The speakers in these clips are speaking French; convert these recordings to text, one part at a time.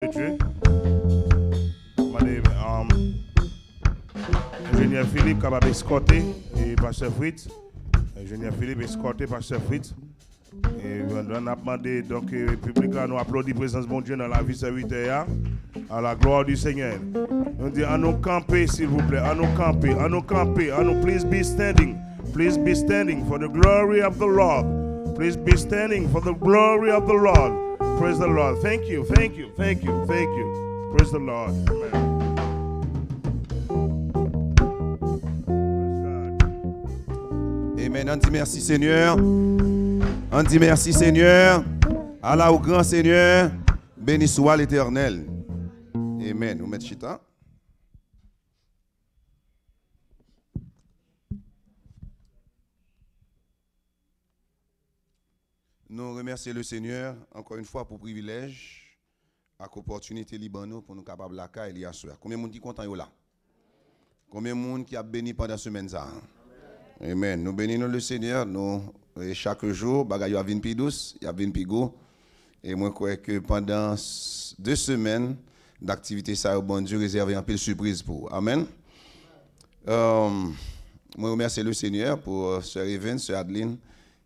Dieu. Ingénieur Philippe capable escorter et Pasteur Fritz. Ingénieur Philippe escorté Pasteur Fritz. Et on a demandé donc le public là nous applaudit présence de mon Dieu dans la vie serviteur à la gloire du Seigneur. On dit à nous camper s'il vous plaît, à nous camper, à nous camper, à nous please be standing. Please be standing for the glory of the Lord. Please be standing for the glory of the Lord. Praise the Lord. Thank you, thank you, thank you, thank you. Praise the Lord. Amen. Amen. On dit merci Seigneur. On dit merci Seigneur. Allah au grand Seigneur. Béni soit l'Éternel. Amen. Nous mettons chita. Nous remercions le Seigneur encore une fois pour le privilège, à l'opportunité Libano pour nous capables de la caille et l'assurer. Combien de monde qui content là? Combien de monde qui a béni pendant ce semaine ça? Amen. Nous bénissons le Seigneur. Nous chaque jour, bagaille a vinn plus douce, il y a vinn plus go. Et moi crois que pendant 2 semaines d'activité ça, bon Dieu réservé un peu de surprise pour. Amen. Moi remercie le Seigneur pour Sœur Even, Sœur Adeline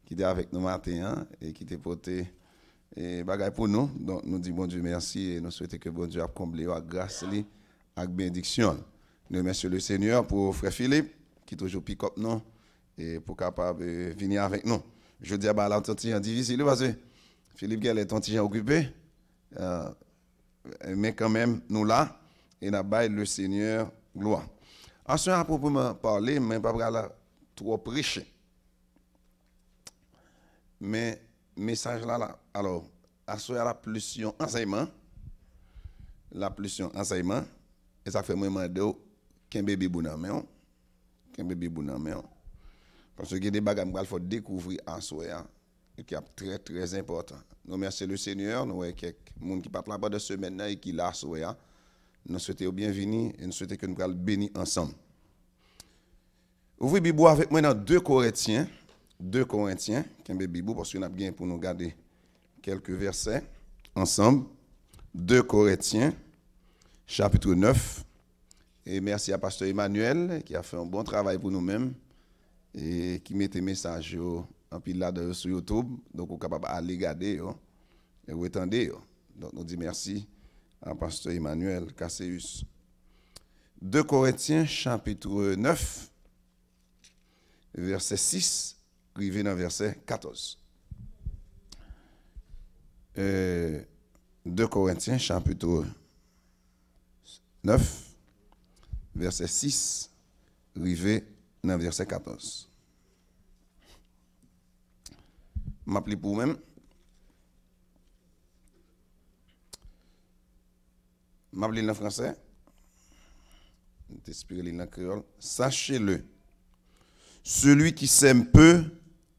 qui était avec nous matin et qui était porté et bagaille pour nous. Donc nous disons bon Dieu merci et nous souhaitons que bon Dieu a comblé à grâce et avec bénédiction. Nous remercions le Seigneur pour frère Philippe qui toujours pick up nous et pour capable venir avec nous. Je dis bah l'entretien difficile parce que Philippe est un petit occupé mais quand même nous là et n'a pas le Seigneur gloire. Ensuite à proprement parler mais pas trop prêcher. Mais message là alors assoir la plus enseignement et ça fait moi demander qu'un bébé bonhomme parce que il y a des bagages qu'il faut découvrir assoir et qui est très très important. Nous remercions le Seigneur, nous avons quelques monde qui partent là-bas de semaine et qui l'a assoir. Nous souhaitons bienvenue et nous souhaitons que nous allons bénir ensemble. Ouvrez Bible avec moi dans 2 Corinthiens, qu'un bébé parce qu'on a bien pour nous garder quelques versets ensemble. 2 Corinthiens, chapitre 9. Et merci à Pasteur Emmanuel qui a fait un bon travail pour nous-mêmes et qui met des messages en pile là sur YouTube. Donc, on est capable d'aller regarder et retendre. Donc, nous disons merci à Pasteur Emmanuel Casseus. 2 Corinthiens, chapitre 9, verset 6. Arrivé dans verset 14. 2 Corinthiens, chapitre 9, verset 6, arrivé dans verset 14. Je m'appelle pour vous-même. Je m'appelle en français. Je t'explique en créole. Sachez-le, celui qui sème peu,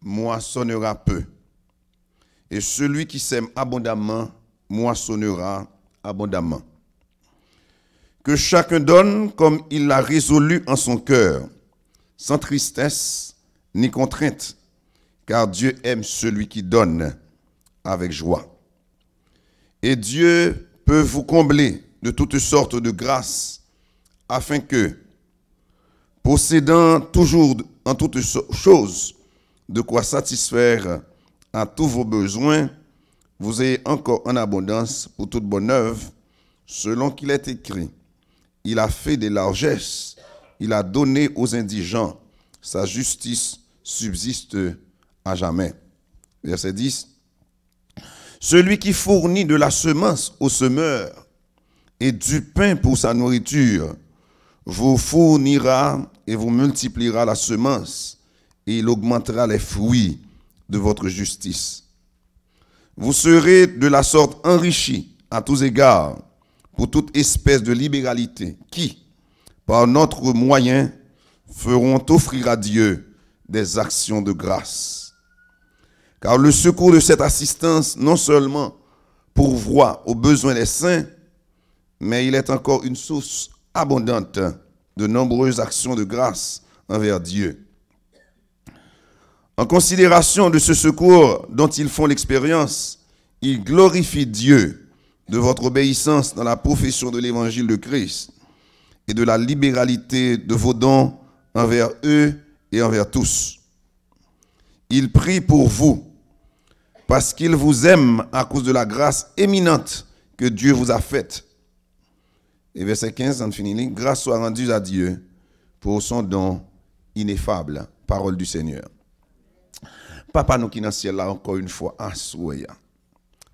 moissonnera peu. Et celui qui sème abondamment, moissonnera abondamment. Que chacun donne comme il l'a résolu en son cœur, sans tristesse ni contrainte, car Dieu aime celui qui donne avec joie. Et Dieu peut vous combler de toutes sortes de grâces, afin que, possédant toujours en toutes choses de quoi satisfaire à tous vos besoins, vous ayez encore en abondance pour toute bonne œuvre, selon qu'il est écrit. Il a fait des largesses, il a donné aux indigents, sa justice subsiste à jamais. Verset 10. Celui qui fournit de la semence au semeur et du pain pour sa nourriture, vous fournira et vous multipliera la semence, et il augmentera les fruits de votre justice. Vous serez de la sorte enrichis à tous égards pour toute espèce de libéralité qui, par notre moyen, feront offrir à Dieu des actions de grâce. Car le secours de cette assistance non seulement pourvoit aux besoins des saints, mais il est encore une source abondante de nombreuses actions de grâce envers Dieu. En considération de ce secours dont ils font l'expérience, ils glorifient Dieu de votre obéissance dans la profession de l'évangile de Christ et de la libéralité de vos dons envers eux et envers tous. Il prie pour vous parce qu'il vous aime à cause de la grâce éminente que Dieu vous a faite. Et verset 15, on finit, grâce soit rendue à Dieu pour son don ineffable. Parole du Seigneur. Papa, nous qui dans le ciel là encore une fois, assoya.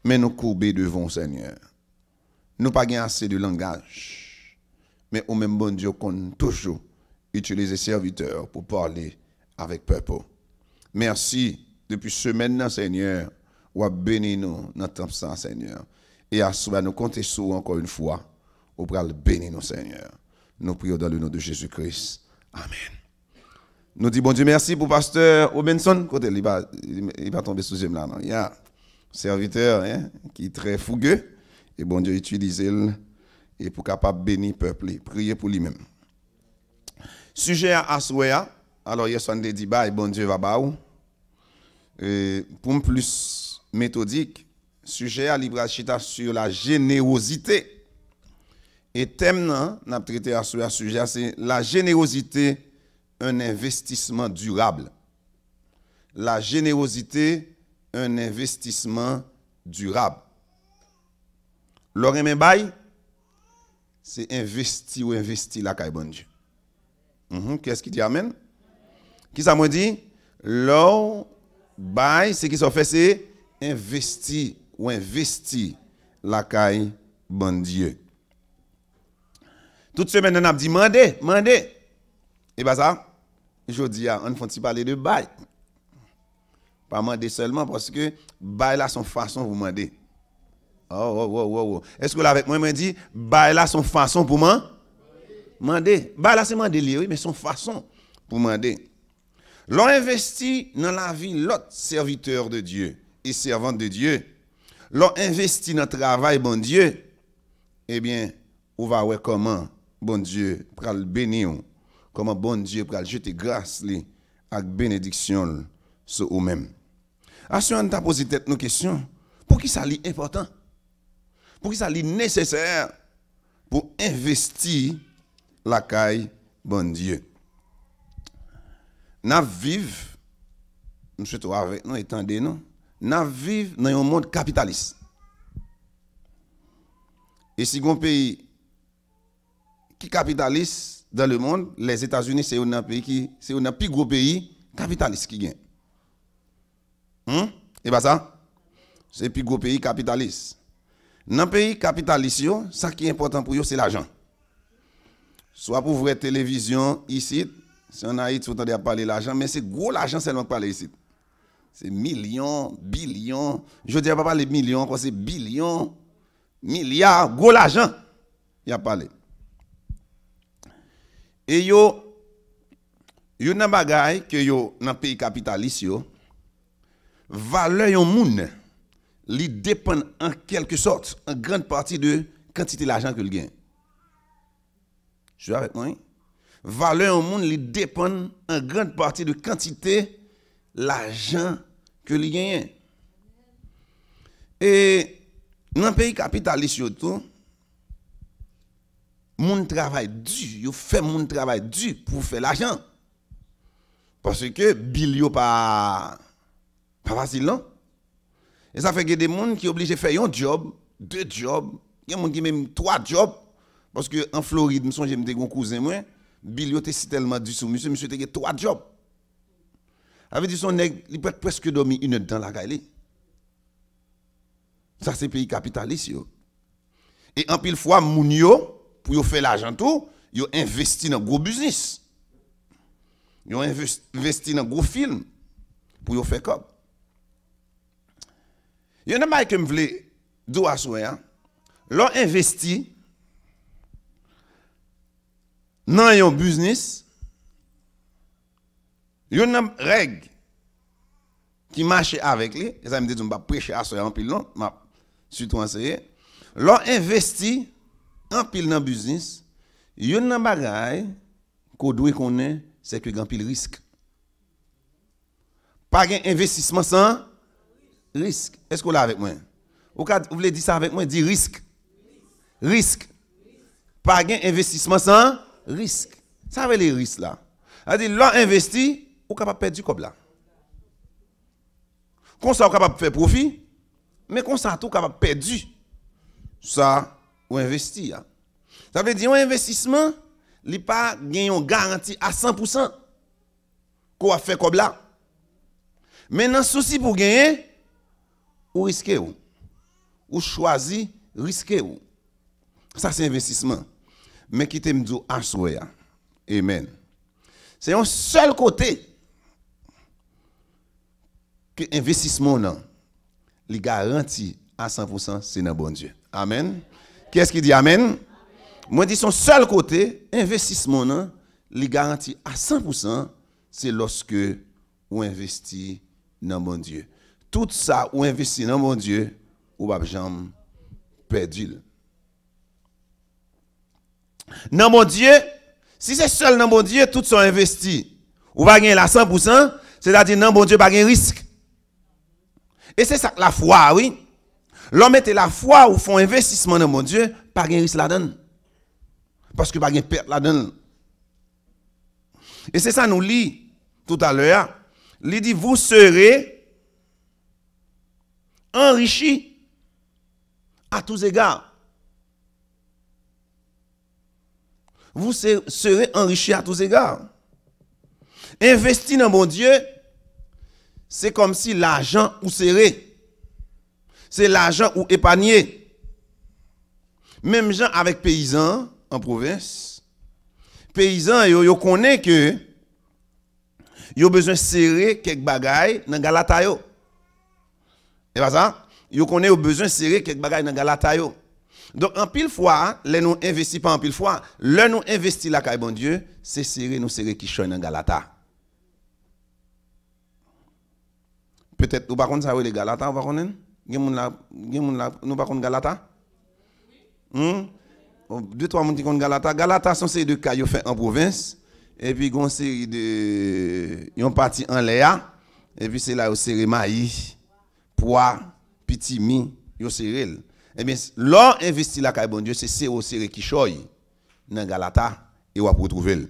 Mais nous courbés devant le Seigneur. Nous pas assez de langage. Mais au même bon Dieu qu'on toujours utiliser serviteurs pour parler avec peuple. Merci depuis semaine, Seigneur, ou à bénir nous dans temps ça, Seigneur. Et à soi, nous comptons sur encore une fois, ou pour le bénir nous, Seigneur. Nous prions dans le nom de Jésus-Christ. Amen. Nous disons bon Dieu merci pour pasteur Robinson. Côté il va tomber sous là non. Il y a un serviteur qui est très fougueux et bon Dieu utilise et pour capable bénir peuple, prier pour lui-même. Sujet à Aswea. Alors hier soir on dit bah bon Dieu va baou. Pour plus méthodique, sujet à Libra Chita sur la générosité. Et thème n'a traité à ce sujet c'est la générosité, un investissement durable. La générosité, un investissement durable. L'oreille bail, c'est investir ou investir la caille bon Dieu. Qu'est-ce qui dit amen? Qui ça me dit? L'or bail, c'est qui ça fait c'est investir ou investir la caille bon Dieu. Toute semaine on a dit mandez. Et bien ça, je dis, on faut parler de bail. Pas demander seulement parce que bail là son façon pour demander. Oh. Est-ce que là avec moi me dit bail là son façon pour demander. Bail là c'est demander oui, mais son façon pour demander. L'on investit dans la vie l'autre serviteur de Dieu et servante de Dieu. L'on investit dans le travail bon Dieu. Eh bien, on va voir comment bon Dieu pour le bénir. Comment bon Dieu pour jeter grâce avec bénédiction sur eux-mêmes. Si on t'a posé nos questions, pour qui ça est important? Pour qui ça est nécessaire pour investir la caille bon Dieu? Nous vivons, monsieur toi avec nous, étendez nous, nous vivons dans un monde capitaliste. Et si un pays qui capitaliste dans le monde, les États-Unis, c'est un pays qui, c'est un plus gros pays capitaliste qui gagne. Et bien ça, c'est le plus gros pays capitaliste. Dans le pays capitaliste, ce qui est important pour eux, c'est l'argent. Soit pour voir télévision ici, si on a Haïti, vous entendez parler de l'argent, mais c'est gros l'argent seulement parler ici. C'est millions, billions. Je ne dis pas parler de millions, c'est billions, milliards, gros l'argent. Il y a parlé. Et yo nan bagay que yo nan pays capitaliste yo valeur yon moun li dépend en quelque sorte en grande partie de quantité d'argent que le gagne. Je suis avec moi. Valeur yon moun li dépend en grande partie de quantité l'argent que le gagne. Et dans pays capitaliste yo tout moun travail dur, yo fait moun travail dur pour faire l'argent. Parce que bill yo pas facile non. Et ça fait que des moun qui obligé faire un job, deux jobs, il y a moun qui même trois jobs parce que en Floride, me songe m'te gon cousin moi, bill yo te si tellement dur sur monsieur te trois jobs. Avait dit son nèg, il peut presque dormir une heure dans la caille. Ça c'est pays capitaliste yo. Et en pile fois moun yo pour faire l'argent tout, ils investi dans gros business. Ils investi dans gros film pour faire comme. Il y en a pas que me vle do assoya. L'on investi dans un business. Il y a une règle qui marche avec lui. Et ça me dit que je ne vais pas prêcher à assoya en pile non, m'a surtout enseigné. L'on investi en pile dans business, yon nan bagay qu'on doit connaître, c'est que grand pile risque. Pas un investissement sans risque. Est-ce que vous l'avez avec moi? Vous voulez dire ça avec moi? Dis risque. Risque. Pas gain investissement sans risque. Ça veut les risques là. C'est-à-dire, l'on investit, ou capable de perdre du cob là. Comme ça, ou capable de faire profit, mais comme ça, tout capable de perdre. Ça, ou investir. Ça veut dire, un investissement, il n'y a pas une garantie à 100% qu'on va faire comme là. Mais dans le souci pour gagner, ou risquer ou choisir risquer. Ça, c'est investissement. Mais qui te me dit à souhait. Amen. C'est un seul côté que l'investissement, il garantit à 100%, c'est dans bon Dieu. Amen. Qu'est-ce qui dit Amen? Moi, je dis son seul côté, investissement, il garantit à 100%, c'est lorsque on investit dans mon Dieu. Tout ça, on investit dans mon Dieu, ou pas jamais perdu. Dans mon Dieu, si c'est seul dans mon Dieu, tout ça investi, ou va gagner la 100%, c'est-à-dire dans mon Dieu, pas de risque. Et c'est ça la foi, oui. L'homme était la foi ou font investissement dans mon Dieu, pas de risque là-dedans. Parce que pas de perte là-dedans. Et c'est ça nous lit tout à l'heure. Il dit, vous serez enrichis à tous égards. Vous serez enrichis à tous égards. Investir dans mon Dieu, c'est comme si l'argent ou serré. C'est l'argent ou épargné. Même gens avec paysans en province, paysans, ils connaissent que ils ont besoin de serrer quelques bagailles dans Galata yo. Et pas ça? Ils connaissent besoin de serrer quelques bagailles dans Galata yo. Donc en pile fois, les nous investis pas en pile fois, le nous investis la caille bon Dieu, c'est serrer qui choy dans Galata. Peut-être ou pas connait ça les Galata, ou pas connait? Gen moun la nous pas connait Galata? Deux trois moun qui connait Galata. Galata sont ces deux cailloux fait en province et puis gon série de yon parti en Léa et puis c'est là où serrer maïs, pois, petit mi, yo serrer. Eh bien, l'on investit la caille bon Dieu, c'est au serré qui choy dans Galata et on va retrouver.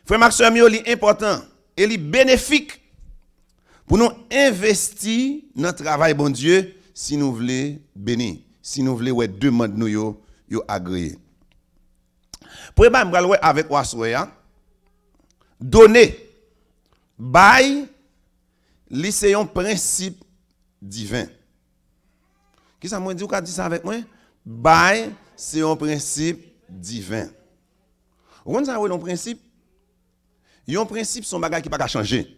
Frère Maxime, c'est important et c'est bénéfique pour nous investir dans le travail bon Dieu si nous voulons bénir, si nous voulons demander nous yo agréer. Pour me avec Wassoya, donner, bail, c'est un principe divin. Qui ça m'a dit ou qu'a dit ça avec moi? Bail, c'est un principe divin. Vous comprenez ça, un principe? Un principe, son bagage qui pas changer.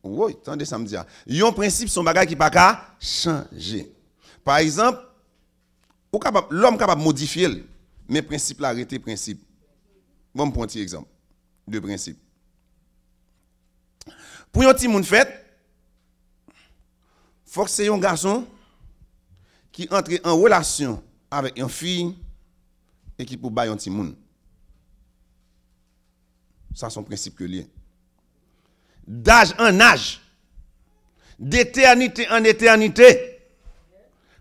Oui, attendez ça me dit. Un principe, son bagage qui pas changer. Par exemple, l'homme capable de modifier, mais principe l'arrêter principe. Bon, me prendre un petit exemple de principe. Pour un petit monde fait, faut que c'est un garçon qui entre en relation avec une fille et qui peut bailler un petit monde. Ça, c'est un principe que lié. D'âge en âge, d'éternité en éternité,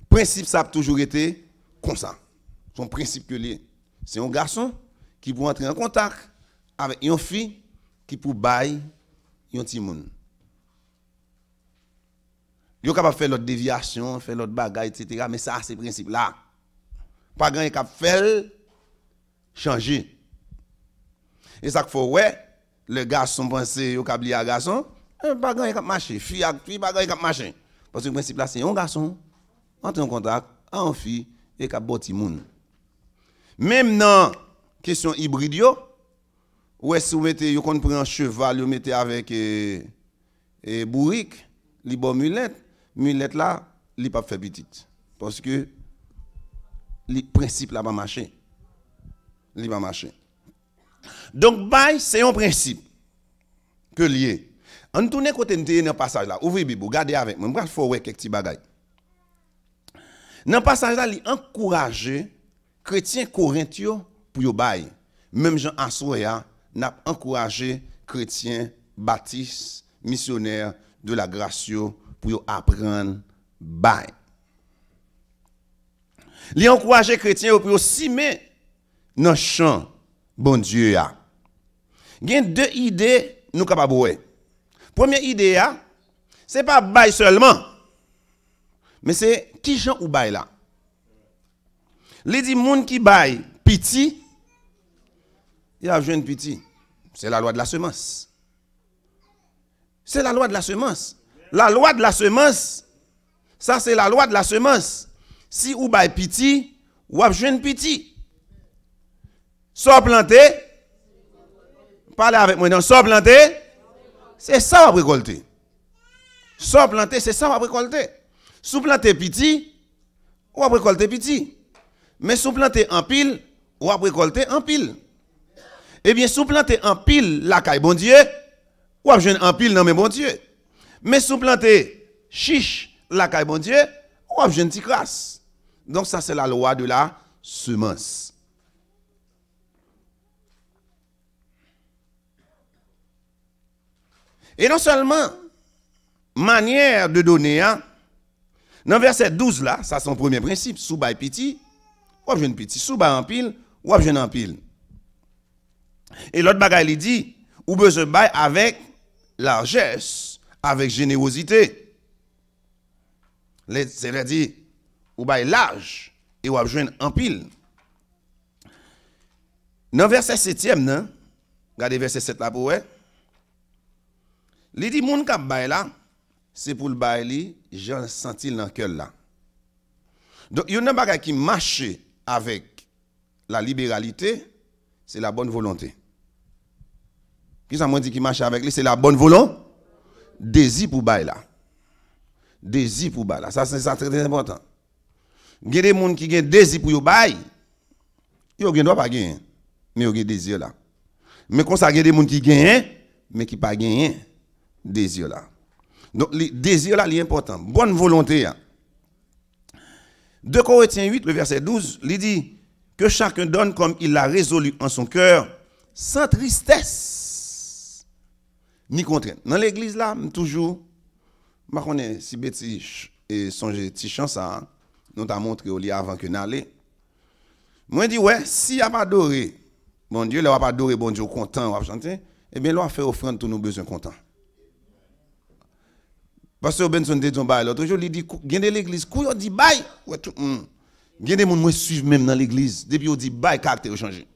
principe ça a toujours été comme ça. Son principe que lié. C'est un garçon qui peut entrer en contact avec une fille qui peut bailler un petit monde. Yo capable faire l'autre déviation, faire l'autre bagaille, etc. Mais ça, c'est le principe là. Pas grand qui faire changer. Et ça qu'il faut, ouais, le garçon pense yo cap li à garçon, pas grand qui marcher, fille pas grand qui marcher. Parce que le principe là, c'est un garçon entre en contact avec une fille et cap boti moun. Même dans question hybride yo, ouais si vous mettez yo kon prend un cheval, yo mettez avec bourrique, li bon mulette là, li pas fait petite parce que le principe là pas marcher. Li pas marcher. Donc bail c'est un principe que lié. On tourne côté dans le passage là, ouvrez Bible, regardez avec moi, m'pa faut ouais quelques petits bagages. Dans passage là, il encourager chrétiens corinthiens pour yo bail. Même Jean Assoya n'a encouragé chrétiens baptistes missionnaires de la grâce pour apprendre bail. Il encourage les chrétiens pour aussi mais dans champ bon Dieu a. Il y a deux idées nous capables de. Première idée c'est pas bail seulement. Mais c'est qui gens ou bail là. Les dit moun qui bail petit, il a jeune petit. C'est la loi de la semence. C'est la loi de la semence. La loi de la semence, ça c'est la loi de la semence. Si ou bail petit, ou a jeune petit. Soit planté, parlez avec moi, non, soit planté, c'est ça on va récolter. Soit planté, c'est ça on va récolter. Sous planté petit, on va récolter petit. Mais sous planté en pile, on va récolter en pile. Eh bien, sous planté en pile, la caille bon Dieu, on va jeune en pile non mais bon Dieu. Mais sous planté chiche, la caille bon Dieu, on va jeune petit crasse. Donc ça c'est la loi de la semence. Et non seulement manière de donner, dans verset 12 là, ça c'est son premier principe, sous bail petit, ou jeune petit, sous bail en pile, ou jeune en pile. Et l'autre bagaille il dit, ou besoin bail avec largesse, avec générosité. C'est-à-dire, ou bail large, et ou jeune en pile. Dans verset 7e, regardez verset 7 là pour ouais. Il dit, moun kap bail là, c'est pour le bail li, j'en senti dans le cœur là. Donc, il y a un bagage qui marche avec la libéralité, c'est la bonne volonté. Qui ça m'a dit qui marche avec lui, c'est la bonne volonté. Désir pour bail là. Désir pour bail là. Ça, c'est très important. Il y a des gens qui ont désir pour bail, ils ne doivent pas gagner, mais ils ont désir là. Mais quand ça, il y a des gens qui gagnent, mais qui ne pas gagner. Désir là. Donc, le désir là, est important. Bonne volonté. 2 Corinthiens 8, le verset 12, il dit que chacun donne comme il l'a résolu en son cœur, sans tristesse, ni contrainte. Dans l'église là, toujours, je connais si bêtise et songer petit chant ça, nous t'a montré au lit avant que n'aller. Moi, je dis, ouais, s'il n'y a pas adoré, bon Dieu, il n'a pas adoré, bon Dieu, content, on va chanter, eh bien, il va faire offrande tous nos besoins contents. Pasteur Benson dit ton bail l'autre jour il dit gagne l'église kou yo dit bail ouais tout gagne des monde moi suivre même dans l'église depuis on dit bail caractère changer.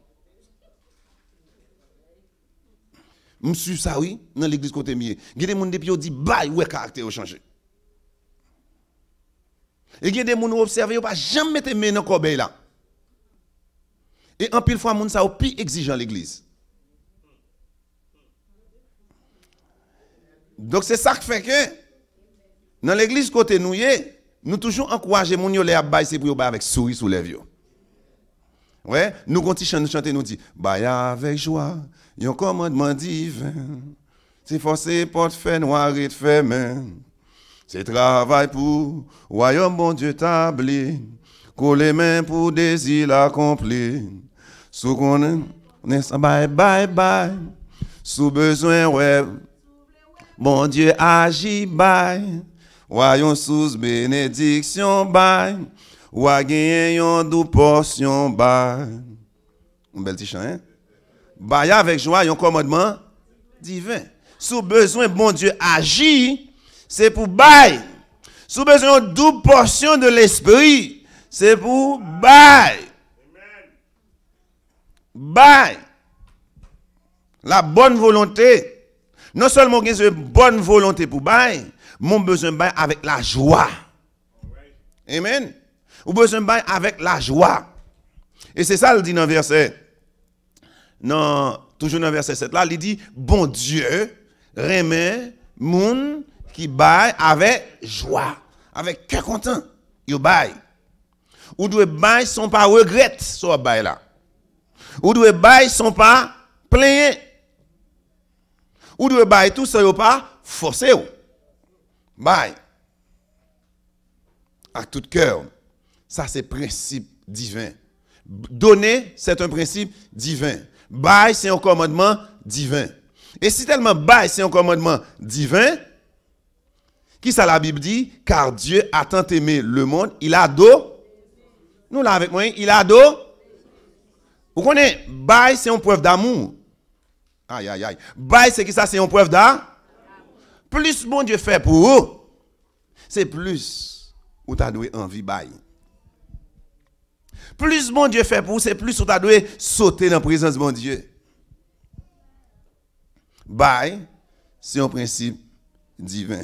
Me suivre ça oui dans l'église côté mieux. Gagne des monde depuis on dit bail ouais caractère changer. Et gagne des monde observer pas jamais mettre main dans corbeille là. Et en pile fois monde ça au plus exigeant l'église. Donc c'est ça qui fait que dans l'église côté nous toujours encourager mon yo les bail c'est pour yo bail avec sourire sous les yeux. Ouais, nous continuons chanter nous dit bail avec joie, un commandement divin. C'est forcé porte fait noir et fermé. C'est travail pour royaume bon Dieu établi, coller main pour désir accompli. Sous qu'on est bye sous besoin ouais. Bon Dieu agit bye. Voyons sous bénédiction bail, ou a gagné une douce portion bail. Un bel petit chant, hein? Bail avec joie, un commandement divin. Sous besoin, bon Dieu agit, c'est pour bail. Sous besoin d'une douce portion de l'esprit, c'est pour bail. Bail. La bonne volonté. Non seulement qu'il y a une bonne volonté pour bail, mon besoin de bail avec la joie. Amen. Ou besoin de bail avec la joie. Et c'est ça, il dit dans verset. Non, toujours dans verset 7 là, il dit bon Dieu remet moun qui bail avec joie, avec cœur content. Yo bail. Ou doit bail sont pas regret sur bail là. Ou doit bail sont pas plaigner. Ou doit bail tout ça yo pas forcer. Bail. À tout cœur. Ça, c'est principe divin. Donner, c'est un principe divin. Bail, c'est un commandement divin. Et si tellement bail, c'est un commandement divin, qui ça la Bible dit? Car Dieu a tant aimé le monde, il a Nous là avec moi, il a dos. Vous connaissez, bail c'est une preuve d'amour. Aïe aïe aïe. Bail c'est qui ça, c'est une preuve d'amour. Plus bon Dieu fait pour vous, c'est plus où tu as doué envie bail. Plus bon Dieu fait pour vous, c'est plus où tu as doué sauter dans la présence de mon Dieu. Bail, c'est un principe divin.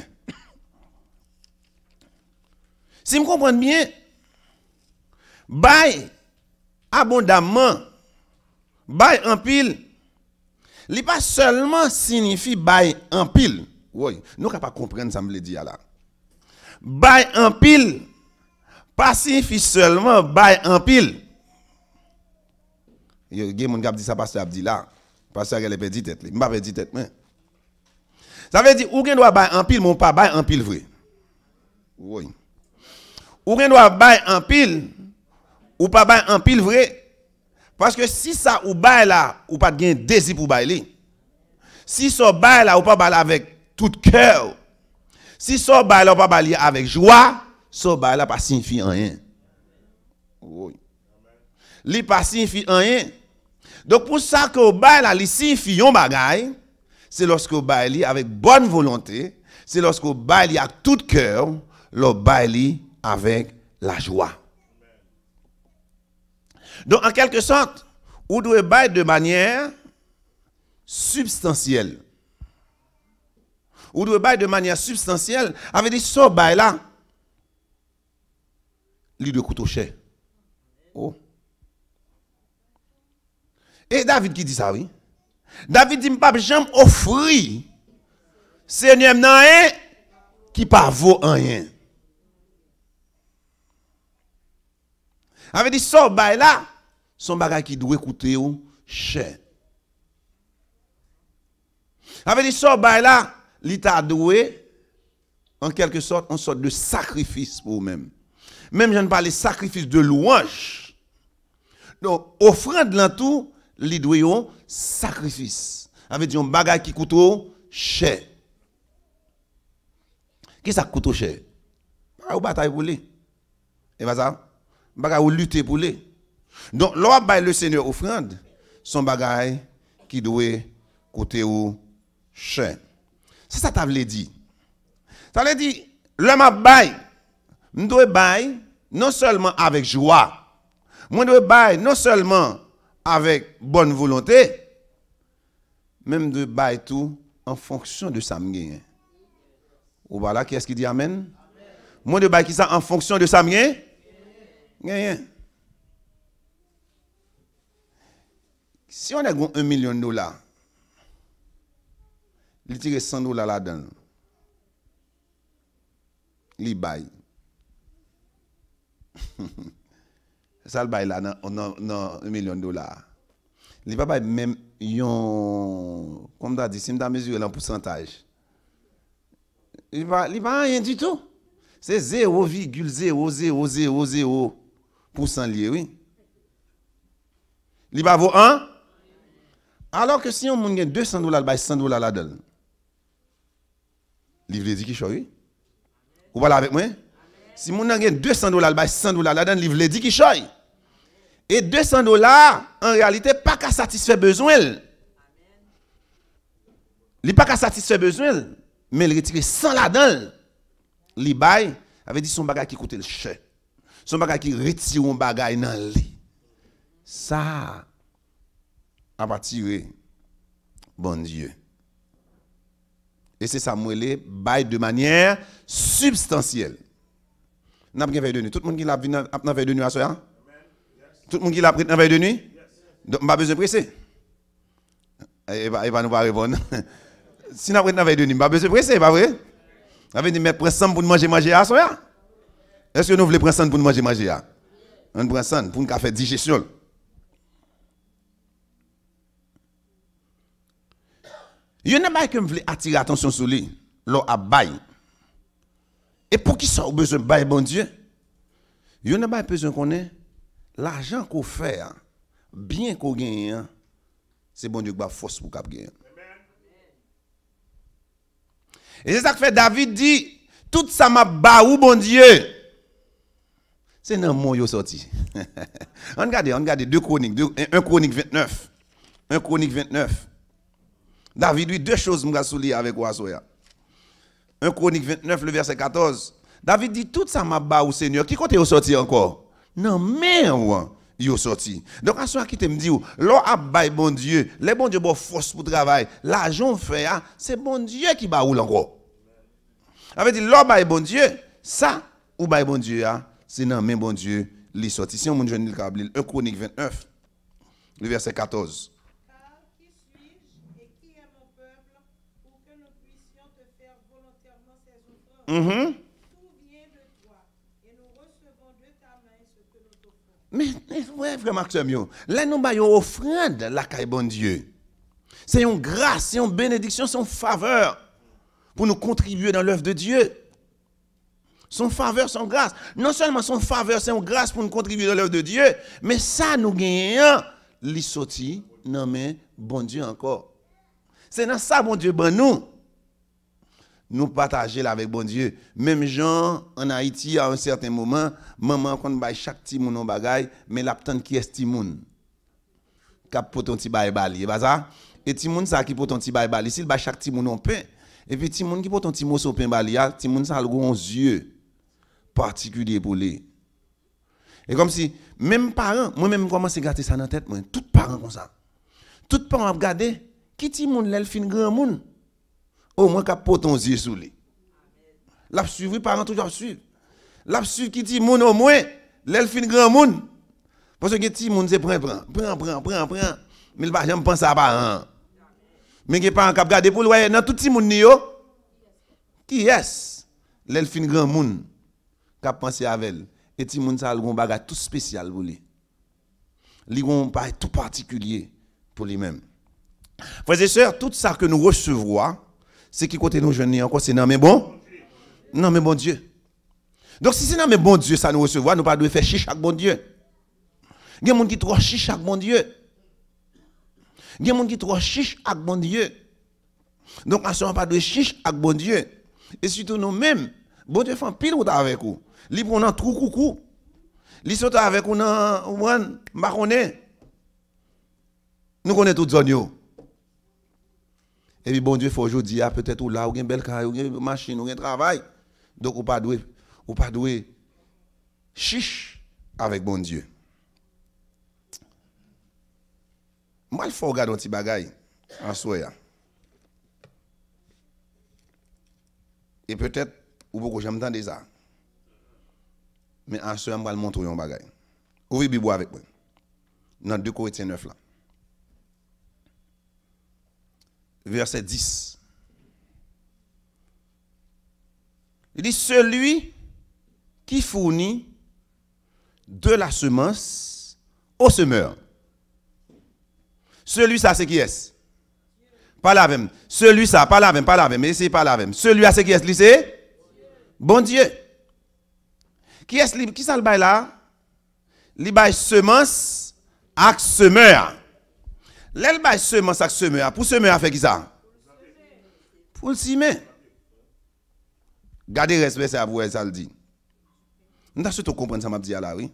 Si vous comprenez bien, bail abondamment, bail en pile, il n'est pas seulement signifie bail en pile. Oui, nous ne pouvons pas comprendre ça me le dit là. Bail en pile, pas signifie seulement bail en pile. Il y a des gens qui dit ça, pasteur Abdi là. Pasteur elle a perdu tête. Il m'a perdu tête. Ça veut dire, ou bien doit bail en pile, mon pas bail en pile vrai. Oui. Ou bien doit bail en pile, ou pas bail en pile vrai. Parce que si ça ou bail là, ou pas de désir pour bailler. Si ça bail là, ou pas bail avec tout cœur. Si ça bail là, ou pas bail avec joie, ça bail là pas signifie rien. Oui. Li pas signifie rien. Donc pour ça que bail là, li signifie un bagay, c'est lorsque bail avec bonne volonté, c'est lorsque bail avec tout cœur, le bail avec la joie. Donc en quelque sorte, vous devez bail de manière substantielle. Vous devez bail de manière substantielle, avec des so bail là, li de couteau cher. Oh. Et David qui dit ça, oui. David dit, m'pas jamais offrir Seigneur nan rien qui pas vaut rien. Avait dit, so bail là, son bagay qui doit coûter ou cher. Avait dit, so bail là, l'état doué, en quelque sorte, une sorte de sacrifice pour vous-même. Même je ne parle de sacrifice de louange. Donc, offrande là tout, li doit un sacrifice. Avait dit, un bagay qui coûte cher. Qui ça coûte cher? Ou bataille pour lui. Et pas ça? Bagay ou lutter pour lui. Donc, l'on bail le Seigneur offrande, son bagay qui doit coûter cher. C'est ça que tu dit. Ça veut dire, l'homme bail, nous devons bail non seulement avec joie, nous devons bail non seulement avec bonne volonté, même de bail tout en fonction de sa gain. Ou voilà, qui est-ce qui dit amen? Moi de bail qui ça en fonction de sa gain? Gain. Si on a $1 million, il tire $100 là-dedans. Il bail. Ça le bail là dans $1 million. Il va pas même yon comme tu as dit, si on mesure le pourcentage. Il va rien du tout. C'est 0,0000% lié, oui. Il va vaut 1. Alors que si on a $200, il va $100 là-dedans. Il veut dire qu'il choisit. Vous parlez avec moi? Si on a $200, il va $100 là-dedans, il veut dire qu'il choisit. Et $200, en réalité, pas qu'à satisfaire besoin. Il n'est pas qu'à satisfaire besoin, mais il retire 100 là-dedans. Il bail avait dit son bagage qui coûte le cher. Son bagage qui retire un bagage dans lui. Ça a pas tiré bon Dieu. Et c'est ça moi les bail de manière substantielle. N'a pas veille de nuit. Tout le monde qui l'a vu dans veille de nuit à soir. Tout le monde qui l'a pris dans veille de nuit. Donc pas besoin de presser. Il va nous pas répondre. Si n'a pris dans veille de nuit, pas besoin de presser, pas vrai? Avait dit mais prendre ça pour manger à soir. Est-ce que nous voulons prendre ça pour manger à? On prend ça pour nous faire digestion. Il y a pas que me voulais attirer attention sur lui, l'on a bail. Et pour qui ça a besoin de bail bon Dieu? Il y a pas besoin qu'on ait l'argent qu'on fait, bien qu'on gagne, c'est bon Dieu qui va force pour qu'on gagne. Et c'est ça que fait David dit, tout ça m'a baou bon Dieu. C'est dans mon yo sorti. On regarde 2 Chroniques, 1 Chronique 29. 1 Chronique 29. David lui deux choses m'ga soulier avec Oasoya. 1 Chronique 29 le verset 14. David dit tout ça m'a ba au Seigneur. Qui côté yo sorti encore? Non mais yo sorti. Donc à ce qui te me dit l'on a bail bon Dieu, les bon Dieu bon force pour travail, l'argent fait c'est bon Dieu qui ba ou encore. Avait dit l'on bail bon Dieu, ça ou bail bon Dieu c'est non mais bon Dieu li sorti. Si on moun jeune le câble 1 Chronique 29 le verset 14. Tout vient de toi et nous recevons de ta main ce que nous t'offrons. Mais vraiment que là nous baillons offrande la caille bon Dieu. C'est une grâce, c'est une bénédiction, c'est une faveur pour nous contribuer dans l'œuvre de Dieu. Son faveur, son grâce. Non seulement son faveur, c'est une grâce pour nous contribuer dans l'œuvre de Dieu, mais ça nous gagnons les sorties non mais bon Dieu encore. C'est dans ça bon Dieu ben nous partager avec bon Dieu. Même gens en Haïti à un certain moment, maman kon bay chaque petit moun on bagay, mais l'attend qui est petit moun. K'ap poton ti bay bali, pas ça? Et petit moun ça qui poton ti bay bali, s'il bay chaque petit moun on pain, et puis petit moun qui poton ti morceau pain bali, petit moun ça a un yeux particulier pour lui. Et comme si même parents, moi même commence à garder ça dans tête moi, tout parents comme ça. Tout parents regarder qui ti moun l'el fin grand moun. Au moins qu'a poton yeux sous lui. L'a suivre parents toujours suivre. L'a suivre qui ti moun au moins l'el fin grand moun. Parce que ti moun c'est prend. Mais il va jamais penser à parents. Mais qui parents cap garder pour le dans tout ti moun ni yo. Qui est l'el fin grand moun cap penser avec elle. Et ti moun ça gon bagage tout spécial pour lui. Li gon bagage tout particulier pour lui-même. Frères et sœurs, tout ça que nous recevons, c'est qui côté nous jeunes encore, c'est non mais bon? Non mais bon Dieu. Donc si c'est non mais bon Dieu, ça nous recevoir, nous pas devons faire chiche avec bon Dieu. Il y a des gens qui trop chiche avec bon Dieu. Il y a des gens qui trop chiche avec bon Dieu. Donc à ce moment pas de chiche avec bon Dieu. Et surtout nous-mêmes, bon Dieu fait pile ou avec vous. Li prend un trou coucou. Li saute avec vous dans marronné. Nous connaissons toute zone yo. Et puis bon Dieu faut aujourd'hui peut-être ou là ou une belle car ou une machine ou un travail. Donc ou pas doué chiche avec bon Dieu. Moi il faut regarder un petit bagaille en soya. Et peut-être ou beaucoup j'aime entendre ça. Mais en soya moi le montrer un bagaille. Ouvrez Bible avec moi. Dans 2 Corinthiens 9 là. Verset 10. Il dit celui qui fournit de la semence au semeur. Celui ça c'est qui est? Pas la même. Celui ça pas la même, mais c'est pas la même. Celui là c'est qui est c'est bon Dieu. Qui est qui ça le bail là? Li bail semence ak semeur. L'elle bail semence ak semeur. Pour semeur fait qui ça? Pour le semer. Gardez respect ça pour ça le dit. Nous t'a surtout comprendre ça m'a dit là oui.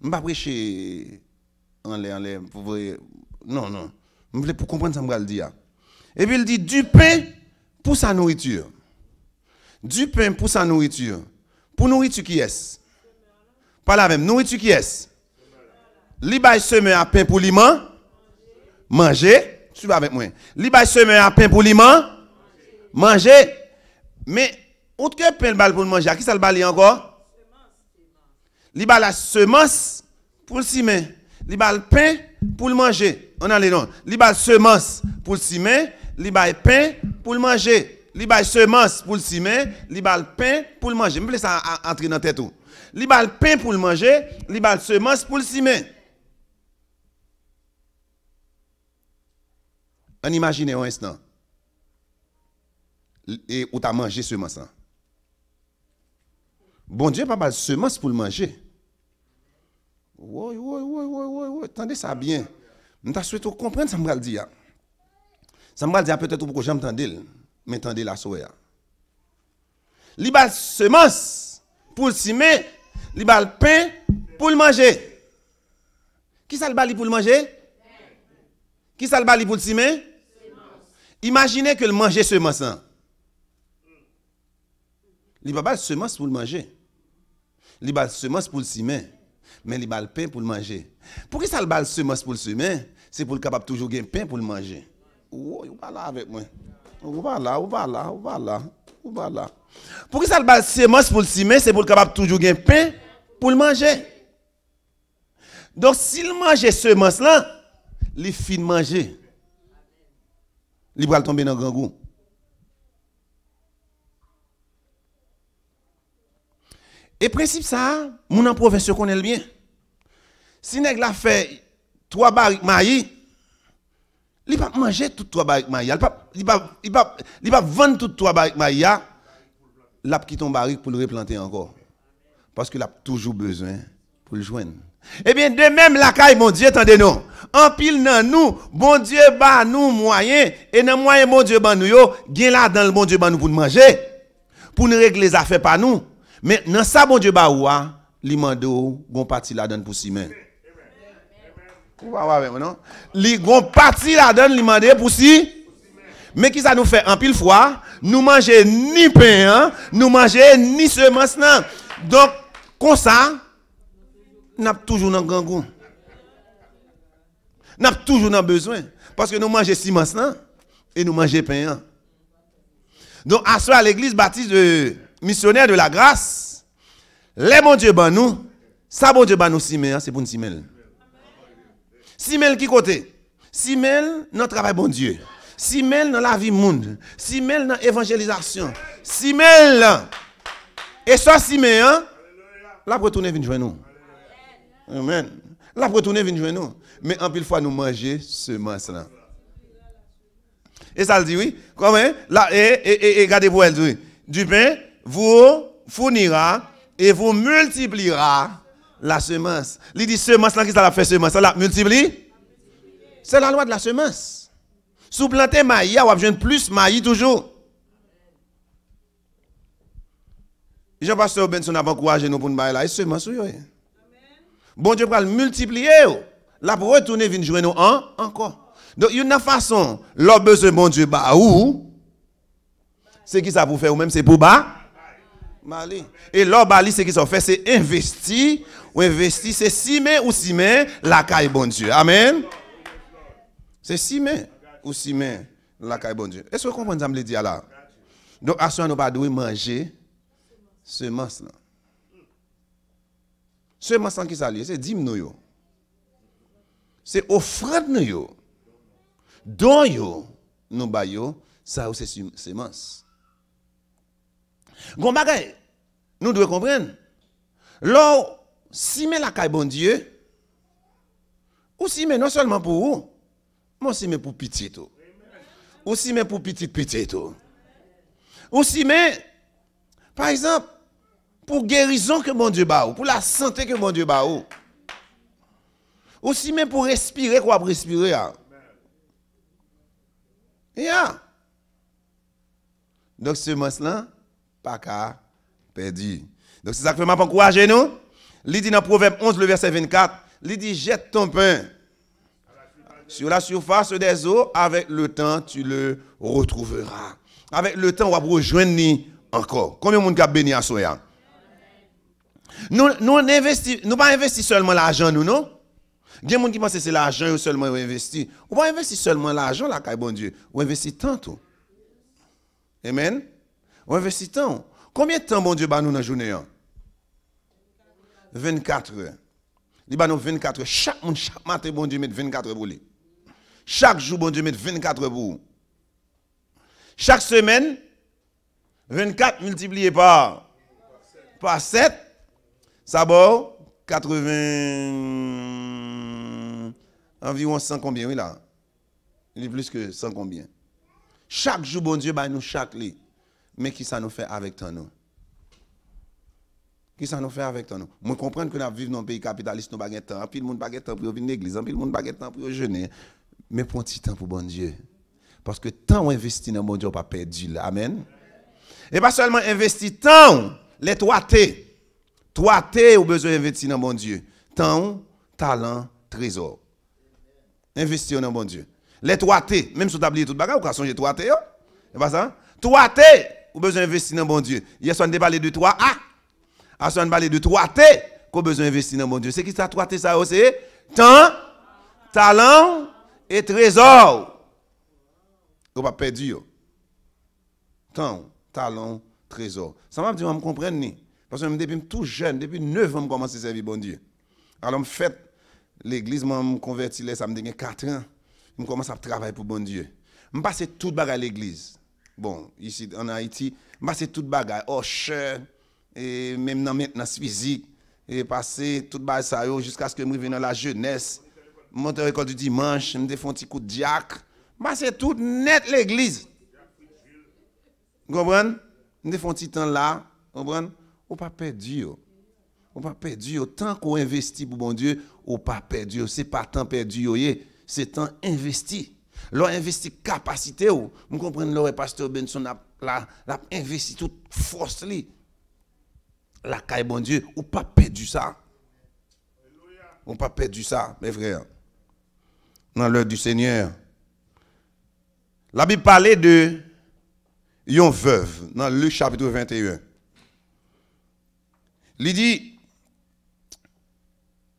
On pas prêcher en l'air pour non. On voulait pour comprendre ça m'a le dire. Et puis il dit du pain pour sa nourriture. Du pain pour sa nourriture. Pour nourriture qui est? Pas la même nourriture qui est? Li bail semeur à pain pour liment. Manger, tu vas avec moi. Li bay semeur à pain pour li manger. Mais outre que pain bal pour manger, qui ça le bali encore? Li bay la semence pour le semer. Li bay le pain pour le manger. On a les noms. Li bay semence pour le semer, li bay pain pour le manger. Li bay semence pour le semer, li bay le pain pour le manger. Me laisse ça entrer dans tête tout. Li bay le pain pour le manger, li bay semence pour le semer. On imagine un instant. Et où tu as mangé semence. Bon Dieu, pas mal semence pour le manger. Oui. Attendez ça bien. Je souhaite comprendre ça me dire. Ça me dire peut-être pour que j'entende, mais attendez la soya. Li bal semence pour le semer, Il a le pain pour le manger. Qui ça le bali pour le manger? Qui ça le bali pour le simer? Imaginez que le manger semence. Il va pas le semence pour le manger. Il va le semence pour le simer. Mais il va le pain pour le manger. Pourquoi ça le bal semence pour le semer? C'est pour le capable toujours gagner pain pour le manger. Oh, vous pas là avec moi. Vous pas là. Pourquoi ça le bal semence pour le semer? C'est pour le capable toujours gagner pain pour le manger. Donc s'il mange semence là, il finit manger. Il va tomber dans le grand goût. Et principe ça, mon en province connaît le bien. Si nèg la fait 3 barriques maïs, il va manger toutes 3 barriques maïs. Il va vendre toutes 3 barriques maïs. Il a quitté ton barrique pour le replanter encore. Parce qu'il a toujours besoin pour le joindre. Eh bien, de même la caille, mon Dieu, attendez-nous. En pile dans nous, bon Dieu bat nous moyens. Et dans moyen, bon Dieu bat nous, gain là dans le bon Dieu bat nous pour nous manger. Pour nous régler les affaires par nous. Mais dans ça, bon Dieu, li mando gon parti la donne pour si men. Vous va avec moi non? Li gon parti la donne li mande pour si. Mais qui ça nous fait en pile fois, nous manger ni pain, hein? Nous manger ni semence nan. Donc comme ça, n'a toujours dans grand goût. N'a toujours dans besoin parce que nous manger semence nan et nous manger pain. Hein? Donc à soir l'église baptiste de missionnaire de la grâce, les bon Dieu ban nous, ça bon Dieu ban nous simel, c'est pour nous simel. Simel qui côté? Simel dans travail bon Dieu. Simel dans la vie monde. Simel dans évangélisation. Simel. Et ça simel, hein? La retourner vinn joindre nous. Amen. La retourner vinn joindre nous. Mais en pile fois nous manger semence là. Et ça le dit oui. Comment? Là et regardez pour elle dit. Du pain vous fournira et vous multipliera la semence. Il dit semence là qui ça la fait semence, ça la multiplie. C'est la loi de la semence. Sous planter maïs, on va besoin plus maïs toujours. Jean-Pasteur Benson a encouragé nous pour nous bailler là, et semence oui. Bon Dieu va le multiplier. Là pour retourner venir jouer nous encore. Donc il y a une façon, l'on besoin bon Dieu ba ou c'est qui ça pour faire ou même c'est pour bas. Mali. Et l'or bali c'est qui ça fait c'est investir ou investir c'est simer ou simer la caille bon Dieu. Amen. C'est simer ou simer la caille bon Dieu. Est-ce que vous comprenez ça me dire là? Donc à ce moment nous pas doit manger semence là. Semence qui ça lié c'est dîme nous yo. C'est offrande nous yo. Don yo nous ba yo ça c'est semence. Gon bagay, nous devons comprendre. Là, si met la caille bon Dieu, ou si met non seulement pour vous, mais aussi mais pour petit tout. Ou si met pour petit tout. Ou si met, par exemple, pour guérison que bon Dieu ba ou, pour la santé que bon Dieu ba ou. Ou si met pour respirer quoi respirer. Donc semence là pas qu'à perdu. Donc c'est ça que je m'encourage encourager nous. Il dit dans Proverbe 11 le verset 24, il dit jette ton pain sur la surface des eaux, avec le temps tu le retrouveras. Avec le temps on va rejoindre encore. Combien de monde qui a béni à soya? Nous pas investir seulement l'argent nous non. Il y a des gens qui pensent que c'est l'argent seulement investi. On va investir seulement l'argent là caille bon Dieu. On investit tant tout. Amen. On investit tant. Combien de temps bon Dieu ba nous dans la journée? 24 heures. Il ba nous 24 heures. Chaque matin bon Dieu met 24 heures pour lui. Chaque jour bon Dieu met 24 heures pour vous. Chaque semaine 24 multiplié par 7 ça va 80 environ 100 combien oui là. Il est plus que 100 combien. Chaque jour bon Dieu ba nous chaque lit. Mais qui ça nous fait avec ton nous? Qui ça nous fait avec ton nous? Moi comprendre que nous vivons dans un pays capitaliste, nous pas de temps, puis le monde pas de temps pour venir à l'église, puis le monde pas de temps pour jeûner, mais prends un petit temps pour bon Dieu. Parce que tant on investit dans bon Dieu, on pas perdu là. Amen. Et pas seulement investir tant, l'étroité 3T ou besoin d'investir dans bon Dieu. Temps, talent, trésor. Investir dans bon Dieu. Les 3T, même si vous avez tout bagage, vous pouvez changer 3T. C'est pas ça? 3T ou besoin d'investir dans bon Dieu. Hier soir on parlé de 3A. À on parlé de 3T qu'on besoin d'investir dans bon Dieu. C'est qui ça 3T ça c'est temps, talent et trésor. Vous pas perdu. Temps, talent, trésor. Ça m'a dit on me comprendre. Parce que depuis tout jeune, depuis 9 ans, je commence à servir bon Dieu. Alors, je fais l'église, je me convertis, ça me dit 4 ans. Je commence à travailler pour bon Dieu. Je passe toute bagarre à l'église. Bon, ici en Haïti, je passe toute bagarre, cher, et même dans maintenance physique, et passer toute bagarre ça jusqu'à ce que je revienne dans la jeunesse. Je monte à l'école du dimanche, je me fais un petit coup de diacre. Je passe tout net l'église. Vous comprenez? Je me fais un petit temps là, vous comprenez? Ou pas perdu. Ou pas perdu. Tant qu'on investit pour bon Dieu, ou pas perdu. Ce n'est pas temps perdu, c'est temps investi. L'on investi capacité. Vous comprenez, le pasteur Benson a investi toute force. La caille bon Dieu, ou pas perdu ça. Ou pas perdu ça, mes frères. Dans l'heure du Seigneur. La Bible parlait de une veuve dans Luc chapitre 21. Il dit,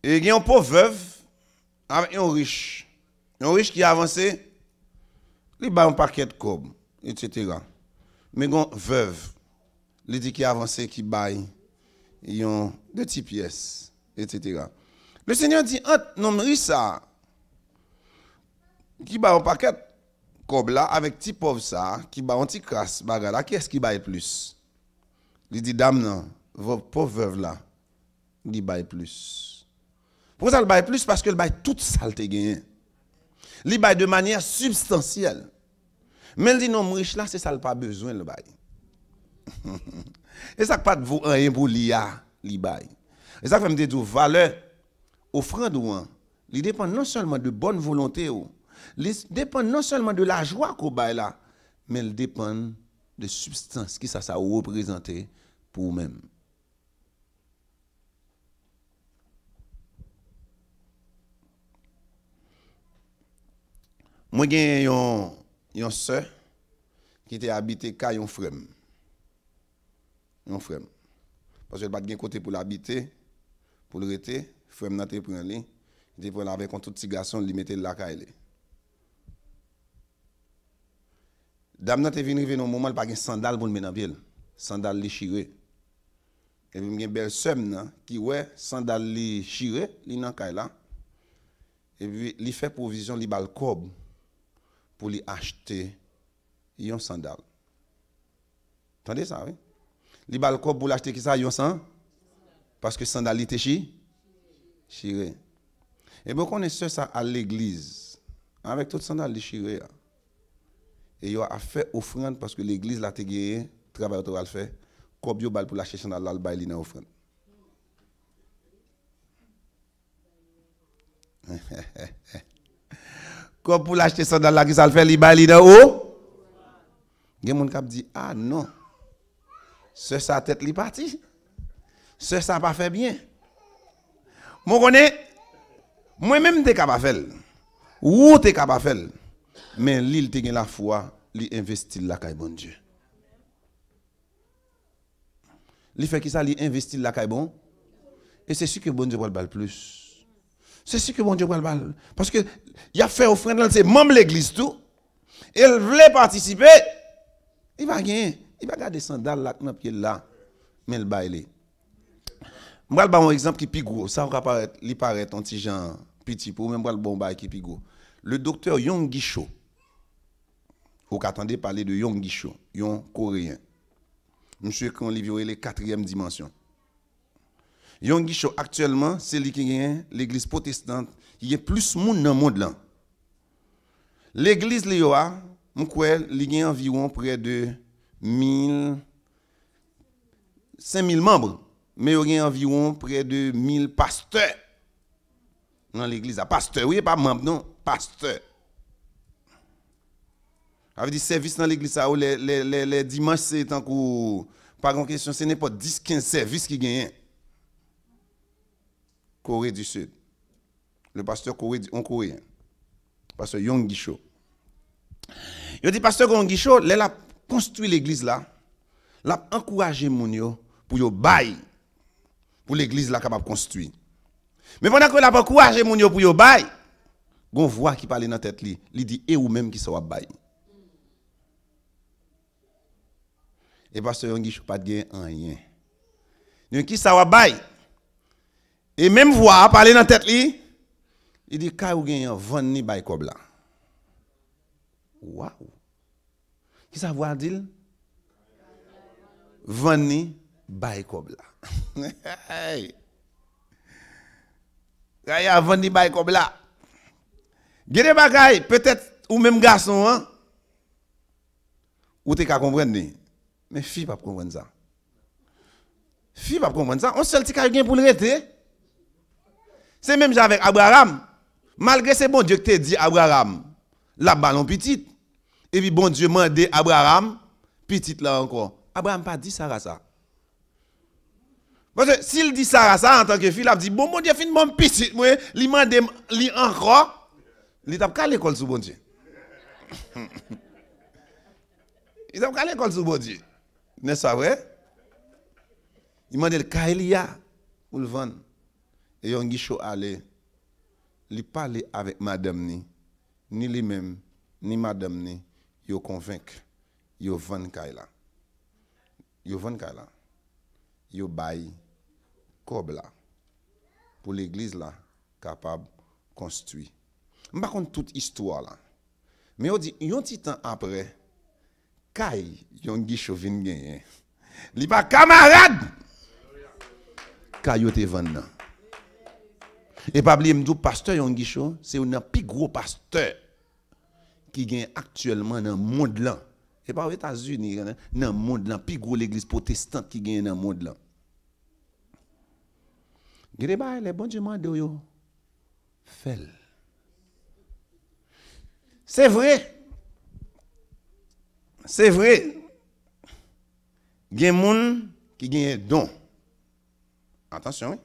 il y a un pauvre veuve avec un riche. Un riche qui a avancé, il a un paquet de cob, etc. Mais il y a une veuve, il dit qu'il a avancé, qui baille, il y a deux petites pièces, etc. Le Seigneur dit, non, riche ça, qui baille un paquet de cob là, avec petit pauvre ça, qui baille un petit crasse, bagarre, qui est-ce qui baille plus? Il dit, dame, non. Votre pauvre veuve là, il baille plus. Pourquoi ça le baille plus? Parce que le baille toute saleté gagné. Il baille de manière substantielle. Mais il dit non, riche là, c'est ça, il pas besoin le baille. Et ça pas de vous rien pour l'IA, il baille. Et ça fait me dire valeur offrande ou il dépend non seulement de bonne volonté il dépend non seulement de la joie qu'on baille là, mais il dépend de substance qui ça représente pour vous-même. Moi, j'ai une soeur qui était habitée à un frère. Un frère. Parce qu'elle n'a pas de côté pour l'habiter, pour le rester. Frère n'a pas pris un lit. Il était avec un tout petit garçon, il mettait la caille. Dame n'a pas venu dans un moment, il n'a pas de sandales pour le mettre dans pied. Sandales déchirées. Et puis, il y a une belle soeur qui, ouais, sandales déchirées, il est dans la caille là. Et puis, il fait provision, il bat le cob pour lui acheter un sandal. Entendez ça, oui? Il bat le cob pour l'acheter qui ça, un sandal? Parce que sandal était chiré. Et bien, on est ça à l'église, avec tout sandal déchiré. Et il a fait offrande parce que l'église l'a gagné, travail autoral fait, cob yo bal pour l'acheter sandal là, le bail dans offrande. Comme pour l'acheter sandal là qui ça le fait li bail dans haut. Gen moun k'ap dit ah non. Ce sa tête li parti. Ce ça pas fait bien. Moi connais moi même t'es capable faire. Ou t'es capable faire. Mais l'il te gen la foi, li investit la kay bon Dieu. Li fait qui ça li investit la kay bon et c'est sûr que bon Dieu va le bal plus. C'est sûr que bon Dieu va le bal. Parce que il a fait offrande, c'est membre l'église tout. Il voulait participer. Il va gagner. Il va garder sandales là dans pied là. Mais il baille. Je vais vous un exemple qui est plus gros. Ça va paraître, il paraît un petit genre petit pour même le bon bail qui est plus gros. Le docteur Yong Gisho. Vous attendez parler de Yong Gisho, un coréen. Monsieur qui a livré les 4e dimension. Yong Gisho actuellement, c'est lui qui gagne l'église protestante, qui est plus monde dans le monde là. L'église Léoa, il y a environ près de 5000 membres, mais il y a environ près de 1000 pasteurs dans l'église. Pasteur, oui, pas membre, non, pasteur. Avec des services dans l'église, les dimanches, c'est tant que, par question, ce n'est pas 10-15 services qui gagnent. Corée du Sud. Le pasteur en coréen. Pasteur Yong Gisho. Il dit pasteur Yong Gisho, il a construit l'église là. Il a encouragé moun yo pour yo bail pour l'église là capable construire. Mais pendant que il a encouragé moun yo pour yo bail, gon voix qui parle dans tête li, il dit et ou même qui soit bail. Et pasteur Yong Gisho pas de rien. Donc qui ça va bail? Et même voix parler dans tête li, il dit ka ou gen vendre ni bail kob là. Waouh. Qui ça voix dit? Vendre ni bail kob là. Hey. Gaya vendre ni bail kob là. Gade bagay peut-être ou même garçon hein. Ou te ka comprendre ni. Mais fille pas comprendre ça. Fille pas comprendre ça. On seul ti ka gen pour le rete. C'est même avec Abraham. Malgré c'est bon Dieu qui te dit Abraham, la ballon petite. Et puis bon Dieu m'a dit Abraham, petite là encore. Abraham pas dit Sarah ça. Parce que s'il dit Sarah ça en tant que fille, il a dit bon Dieu fin mon petite moi, il m'a dit li encore, il t'a qu'à l'école sous bon Dieu. Il t'a qu'à l'école sous bon Dieu. N'est-ce pas vrai? Il m'a dit le Kaelia pour le vendre. Et Yong Gisho allait, il parlait avec madame ni lui-même, ni madame ni, yo convainc, yo vend Kaila. Yo vend Kaila. Yo bail kob là pour l'église là capable construire. M'pa konn toute histoire là. Mais on dit yon petit temps après Kay Yong Gisho vinn gagner. Li pas camarade. Kay yo te vend nan. Et pas oublier m'dou pasteur Yong Gisho, c'est un plus gros pasteur qui gagne actuellement dans le monde là. Et pas aux États-Unis, dans le monde là, plus gros l'église protestante qui gagne dans le monde là. Gade ba les bon Dieu mande yo. Fel. C'est vrai. C'est vrai. Gen moun qui gagne don. Attention.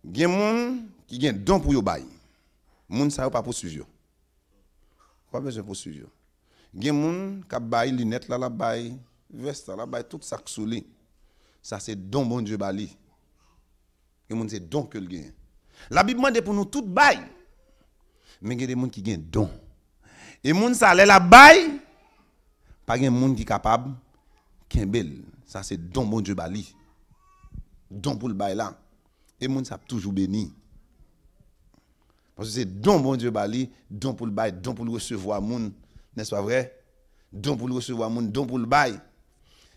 Gen moun qui gen don pour yo bay. Moun sa yo pas poursuivre. Pas besoin poursuivre. Gen moun ka bay lunette là la bay, veste là bay tout ça sous li. Ça c'est don bon Dieu bali. Gen moun c'est don que le gen. La Bible demande pour nous tout bay. Mais gen des moun qui gen don. Et moun ça la bay pas gen moun qui capable kembel. Ça c'est don bon Dieu bali. Don pour le bay là. Et moun ça toujours béni. Parce que c'est don bon Dieu bali, don pour le bail, don pour le recevoir moun, n'est-ce pas vrai? Don pour le recevoir moun, don pour le bail.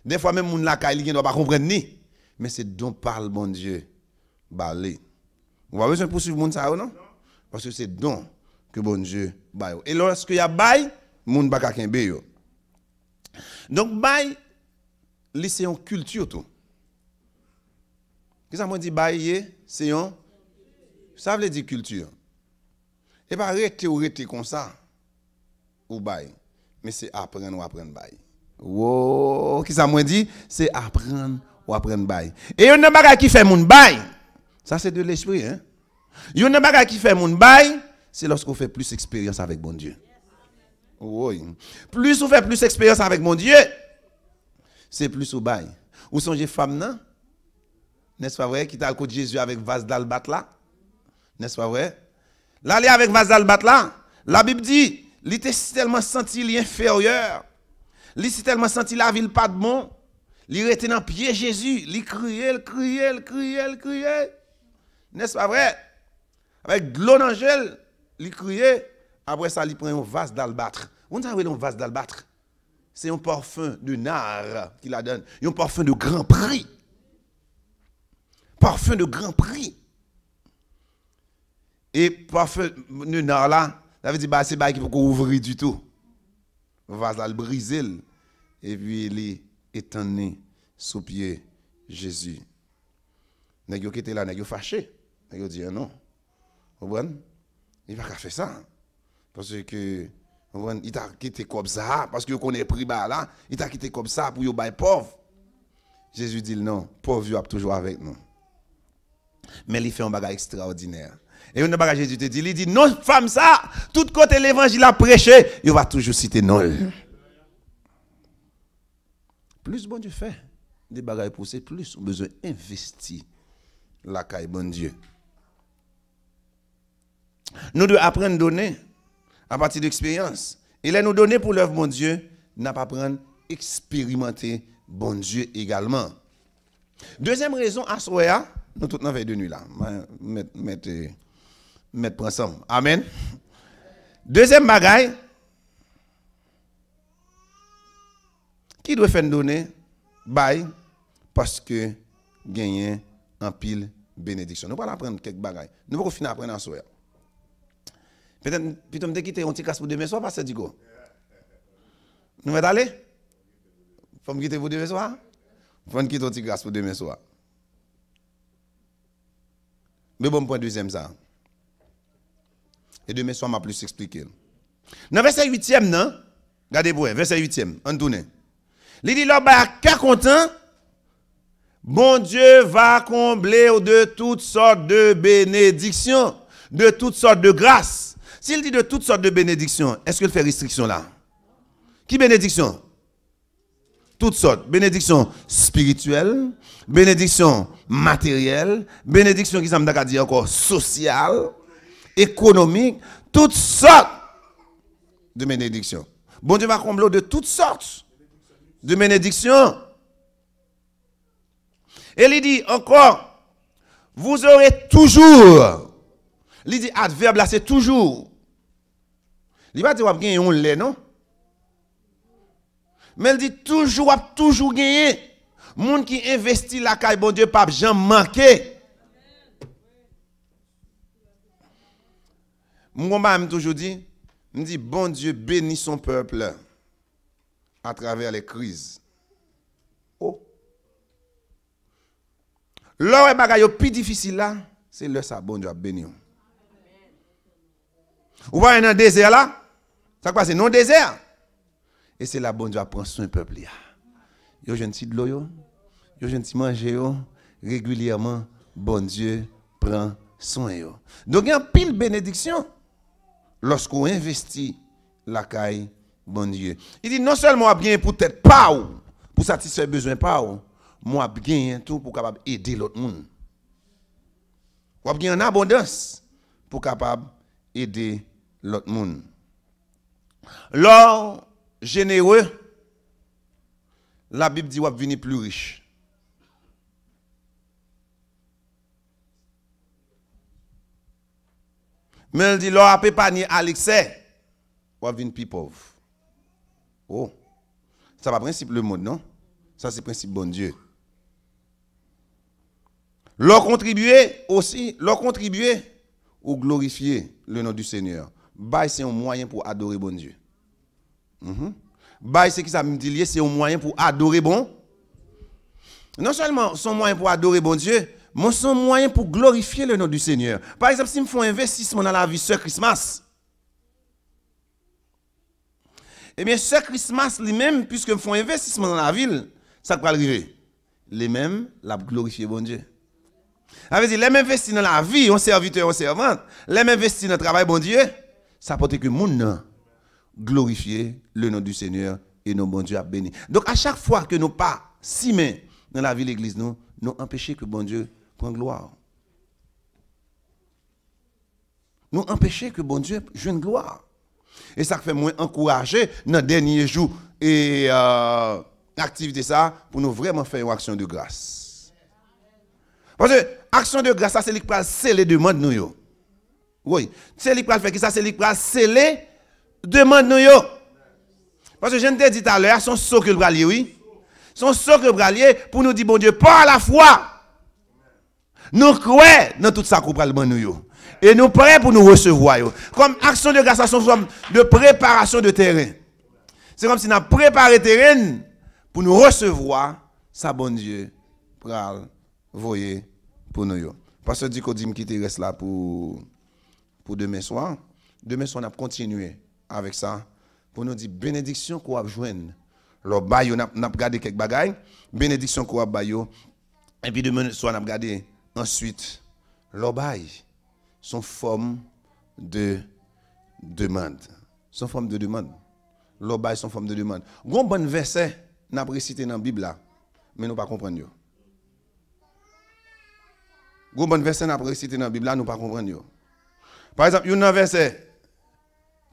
Des fois même moun la kay li doit pas comprendre ni, mais c'est don par le bon Dieu bali. On va besoin poursuivre moun ça non? Parce que c'est don que bon Dieu bail. Et lorsque y a bail, moun ba ka kembe yo. Donc bail li c'est une culture tout. Qu'est-ce que ça dit bailler, c'est un ça veut dire culture. Et pas arrêter comme ça ou bail, mais c'est apprendre ou apprendre bail. Wow, qu'est-ce que ça dit? C'est apprendre ou apprendre bail. Et yon nan bagay qui fait moun bail. Ça c'est de l'esprit hein. Yon nan bagay qui fait moun bail, c'est lorsqu'on fait plus expérience avec bon Dieu. Oui. Plus on fait plus expérience avec mon Dieu, c'est plus au bail. Ou songez femme nan? N'est-ce pas vrai qui t'a côté Jésus avec vase d'albat là? N'est-ce pas vrai? Là avec vase d'albat là, la Bible dit, il était tellement senti l'inférieur. Il était tellement senti la ville pas de bon. Il était dans pied Jésus, il criait. N'est-ce pas vrai? Avec de l'eau dans gel, il criait. Après ça, il prend un vase d'albâtre. On a un vase d'albâtre. C'est un parfum de nard qu'il a donné. Un parfum de grand prix. Parfum de grand prix. Et parfum de nard là, ça veut dire bah c'est pas qu'il faut qu'on ouvre du tout. Vase là le briser et puis il est étendu sous pied Jésus. Nèg yo qui était là, nèg yo fâché. Nèg yo dit non. Vous comprenez? Il va pas faire ça. Parce que il t'a quitté comme ça parce que connaît prix bas là, il t'a quitté comme ça pour yo bail pauvre. Jésus dit non, pauvre yo a toujours avec nous. Mais il fait un bagage extraordinaire. Et une bagage Jésus te dit, il dit non femme ça, tout côté l'évangile a prêché, il va toujours citer non. Plus bon Dieu fait, des bagages poussés, plus on a besoin d'investir la caille bon Dieu. Nous devons apprendre à donner à partir d'expérience. Il est nous donner pour l'œuvre bon Dieu, n'a pas apprendre à expérimenter bon Dieu également. Deuxième raison à soya, nous toutes dans veille de nuit là, mettre ensemble. Amen. Deuxième bagaille, qui doit faire donner bail parce que gagner en pile bénédiction. Nous allons apprendre quelques bagailles. Nous allons finir apprendre en soya. Peut-être plutôt me quitter un petit casse pour demain soir parce que dit quoi. Nous allons aller. Faut me quitter pour demain soir. Faut me quitter un petit casse pour demain soir. Mais bon point deuxième ça. Et demain soir m'a plus expliquer. Dans verset 8e non, regardez pour verset 8e, on tourne. Il dit là bah qu'à content bon Dieu va combler de toutes sortes de bénédictions, de toutes sortes de grâces. S'il dit de toutes sortes de bénédictions, est-ce qu'il fait restriction là? Qui bénédiction? Toutes sortes. Bénédiction spirituelle, bénédiction matérielle, bénédiction qui ça me dire encore sociale, économique, toutes sortes de bénédictions. Bon Dieu va combler de toutes sortes de bénédictions. Et il dit encore, vous aurez toujours. Il dit adverbe là c'est toujours. Il va dire vous avez un lait non? Mais il dit toujours gagner. Monde qui investit la caille bon Dieu pas jamais manquer. Moi m'a toujours dit, me dit bon Dieu bénit son peuple à travers les crises. Oh. L'heure bagaille plus difficile là, c'est le ça bon Dieu a béni. Ou va dans le désert là, ça passe non désert. Et c'est là bon Dieu prend soin peuple là. Yo jeune ti de l'eau yo jeune ti manger yo régulièrement bon Dieu prend soin yo. Donc il y a pile bénédiction lorsqu'on investit la caille bon Dieu. Il dit non seulement bien pour tête pas ou pour satisfaire besoin pas ou moi bien tout pour capable aider l'autre monde. Ou bien en abondance pour capable aider l'autre monde. L'or généreux, la Bible dit va venir plus riche. Mais elle dit l'or a pas ni à l'excès, va venir plus pauvre. Oh, ça va principe le monde non? Ça c'est principe bon Dieu. L'or contribuer aussi, l'or contribuer ou glorifier le nom du Seigneur. Bail c'est un moyen pour adorer bon Dieu. Bail c'est qui ça me dit c'est un moyen pour adorer bon. Non seulement son moyen pour adorer bon Dieu, mais son moyen pour glorifier le nom du Seigneur. Par exemple, si me font investissement dans la vie ce Christmas. Eh bien ce Christmas lui-même puisque me font investissement dans la ville, ça va arriver. Les mêmes la glorifier bon Dieu. Ça veut dire les mêmes investis dans la vie, on serviteur, on servante, les mêmes investis dans le travail bon Dieu, ça peut être que monde glorifier le nom du Seigneur et nos bon Dieu a béni. Donc à chaque fois que nous pas si main dans la vie de l'église nous empêcher que bon Dieu prenne gloire. Nous empêcher que bon Dieu joue gloire. Et ça fait moins encourager dans dernier jour et activité ça pour nous vraiment faire une action de grâce. Parce que action de grâce ça c'est lui qui va sceller demande nous yo. Oui, c'est lui qui va faire qui ça c'est lui qui va sceller demande nous yo. Parce que je te dit tout à l'heure son socle bralier oui. Son socle bralier pour nous dire bon Dieu par la foi. Nous croyons dans tout ça qu'on parle nous yo. Et nous prêts pour nous recevoir yo. Comme action de grâce c'est une forme de préparation de terrain. C'est comme si nous préparé le terrain pour nous recevoir ça bon Dieu pral voyer pour nous yo. Parce que dit qu'on dit me quitter reste là pour demain soir. Demain soir on a continué avec ça pour nous dire bénédiction qu'on va joindre. Le bail on a regardé quelques bagailles, bénédiction qu'on va bailler et puis demain soir on a regardé ensuite l'obaï, son forme de demande. Son forme de demande. L'obaï, son forme de demande. Gon bon verset, n'a pas récité dans la Bible là, mais nous pas comprendre. Gon bon verset n'a pas récité dans la Bible là, nous pas comprendre. Par exemple, il y a un verset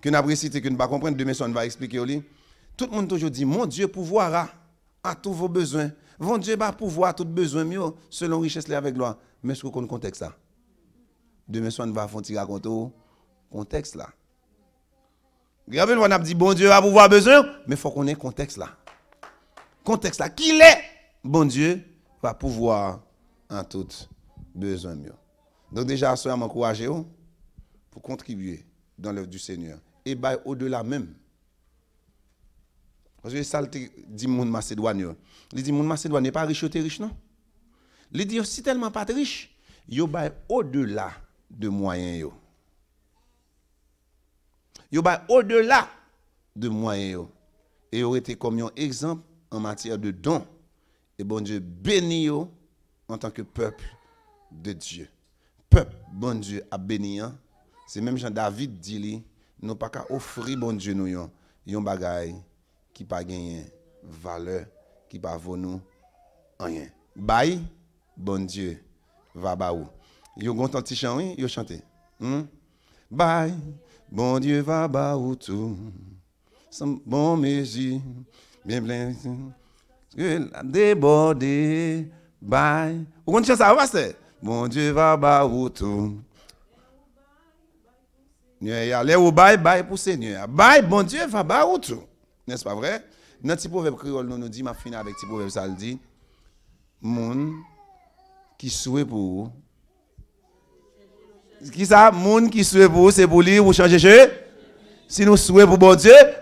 que n'a pas récité que nous pas comprendre, demain on va expliquer au lit. Tout le monde toujours dit, mon Dieu pourvoira à tous vos besoins. Mon Dieu va pouvoir à tous besoins mieux selon richesse avec gloire. Mais est-ce qu'on connaît le contexte là? Demain on va faire raconter le contexte là. Regardez, on a dit, bon Dieu va pouvoir besoin, mais il faut qu'on ait le contexte là. Contexte là, qui est? Bon Dieu va pouvoir en tout besoin mieux. Donc déjà, je m'encourager pour contribuer dans l'œuvre du Seigneur. Et bien au-delà même. Parce que ça dit mon Macédoine. Il dit mon Macédoine n'est pas riche, tu es riche non? Il dit si tellement pas riche, yo ba au-delà de moyens yo. Yo ba au-delà de moyens yo. Et yo été comme un exemple en matière de dons. Et bon Dieu béni yo en tant que peuple de Dieu. Peuple bon Dieu a béni. C'est même Jean David dit nous pas qu'à offrir bon Dieu nous yon bagay qui pas gagné valeur, qui pas vaut nous rien. Bye, bon Dieu va ba ou. Yo gontan ti chan oui, yo chanter. Bye, bon Dieu va ba ou tout. Son bon mesure, bien plein que la débordé. Bye. Ou on chante ça va c'est. Bon Dieu va ba ou tout. N'y a aller au bye bye pour Seigneur. Bye, bon Dieu va ba ou tout. N'est-ce pas vrai? Notre petit proverbe créole nous dit, ma fin avec petit proverbe ça le dit, moun qui souhaite pour qui ça moun qui souhaite pour c'est pour lui ou changer chemise. Si nous souhaitons pour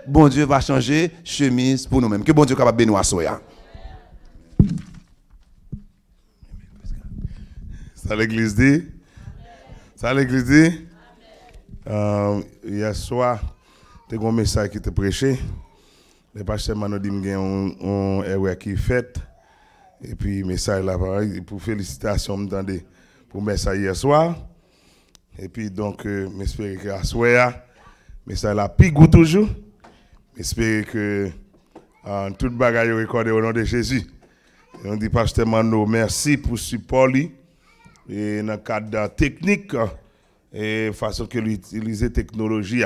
bon Dieu va changer chemise pour nous-mêmes. Que bon Dieu capable bénir soya. Ça l'église dit. Ça l'église dit. Hier soir, tu as un message qui te prêché. Le pasteur m'a dit qu'il y a un erreur qui est fait. Et puis, message là, pareil, pour félicitations, m'entendez, pour le message hier soir. Et puis, donc, j'espère que à soir, message là, pigou toujours. J'espère que tout le bagage est recordé au nom de Jésus. Et on dit, pasteur Mano, merci pour ce support. Et dans le cadre technique, et façon que l'utiliser technologie.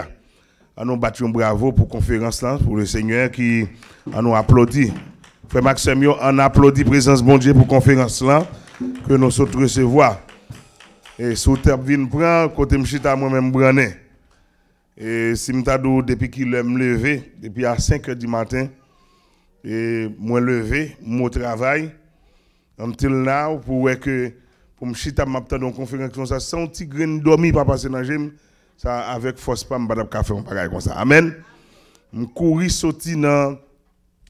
Nous battons bravo pour la conférence là, pour le Seigneur qui nous applaudit. Frère Maxime, on applaudit la présence bon Dieu pour la conférence là, que nous sommes recevoir. Et si vous avez prendre, côté m'chita moi-même brané. Et si m'tadou depuis qu'il me levé, depuis à 5h du matin, et moi levé, mon travail, until now, pour que pour m'chita m'attendre une conférence comme ça, sans petit grain dormi pas passer dans gym, ça avec force pas m'badap ka faire un bagage comme ça. Amen. M'courir sorti dans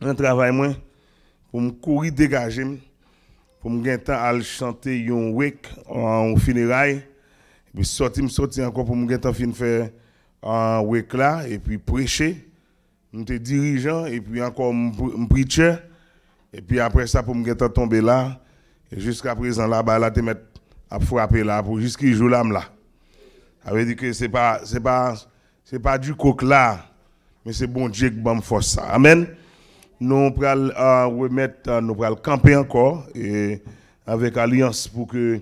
un travail moi pour m'courir dégager pour me gagner temps à chanter un wake en funérailles et puis sorti encore pour me gagner temps fin faire un wake là et puis prêcher m'étais dirigeant et puis encore preacher et puis après ça pour me gagner temps tomber là et jusqu'à présent là-bas là te mettre à frapper là pour jusqu'à jour là. Ça veut dire que c'est pas du coq là mais c'est bon Dieu qui me force ça. Amen. Nous pral remettre nous pral camper encore et avec alliance pour que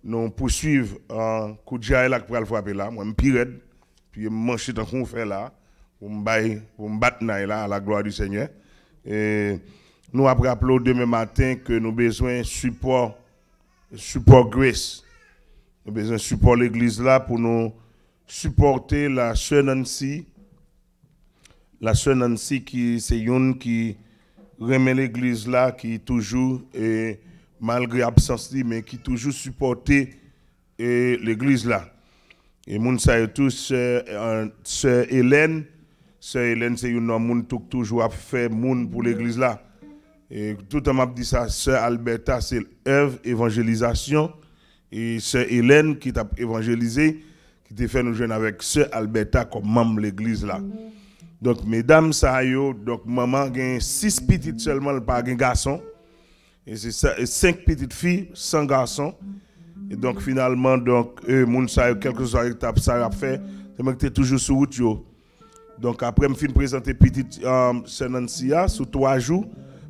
nous poursuivions un coup de jaille là qui pral frapper là moi me pirate puis mancher tant qu'on fait là pour me battre là à la gloire du Seigneur et nous après appeler demain matin que nous besoin support Grace. Nous besoin support l'église là pour nous supporter la sœur Nancy. La sœur Nancy qui c'est une qui remet l'église là qui toujours et malgré absence mais qui toujours supporter l'église là. Et moun sa tous sœur Hélène c'est une homme qui toujours a fait moun pour l'église là. Et tout le monde dit ça, sœur Alberta, c'est œuvre évangélisation. Et sœur Hélène qui t'a évangélisé, qui t'a fait nous joindre avec sœur Alberta comme membre de l'église là. Donc, mesdames, ça yo, donc maman a 6 petites seulement, pas un garçon. Et c'est 5 petites filles, sans garçons. Et donc finalement, donc, moun sa quelque chose étape ça a fait, c'est moi qui toujours sur route yo. Donc après, je fin présenter petite Senansia sous 3 jours.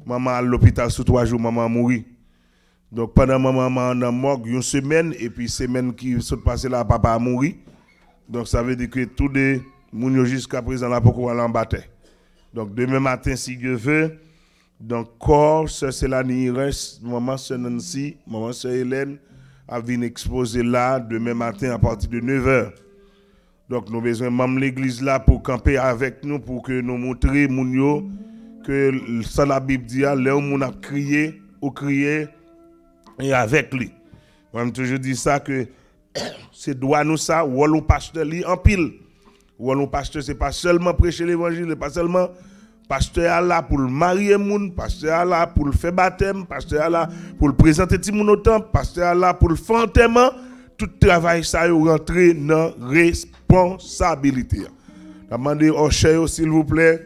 Maman à l'hôpital sous 3 jours, maman a mouru. Donc pendant maman en morgue une semaine et puis semaine qui s'est passée là, papa a mouru. Donc ça veut dire que tous les moun jusqu'à présent là pour aller en bataille. Donc demain matin si Dieu veut, donc corps c'est la reste maman Senansi, maman Hélène a venu exposer là demain matin à partir de 9h. Donc nous avons besoin de l'église là pour camper avec nous pour que nous montrions moun yo que ça la Bible dit là où on a crié ou crié et avec lui. Moi je toujours dit ça que c'est droit nous ça ou on pasteur li en pile. Ou on pasteur c'est pas seulement prêcher l'évangile, pas seulement pasteur là pour le marier moun, pasteur là pour le faire baptême, pasteur là pour le présenter ti moun au temple, pasteur là pour le faire enterrement. Tout travail ça yo rentrer dans responsabilité. Demandez au cher s'il vous plaît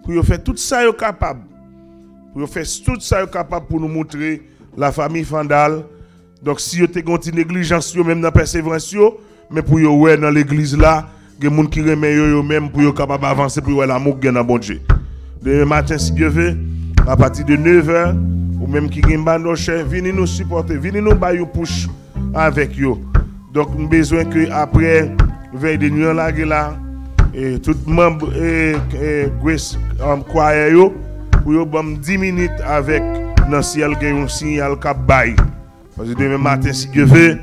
pour faire tout ça yo capable. Pour faire tout ça yo capable pour nous montrer la famille Fandal. Donc si yo te gonti négligence yo même dans persévérance yo, mais pour yo ouais dans l'église là, gen moun qui remet yo même pour yo capable avancer pour l'amour gen dans bon Dieu. Demain matin si Dieu veut à partir de 9h ou même qui gen bando cher, venez nous supporter, venez nous ba yo push avec yo. Donc nous besoin que après veille de nuit là et tout membre et Grace choir yo pour yo bam 10 minutes avec dans ciel qui un signal cap bail. Parce que demain matin si Dieu veut,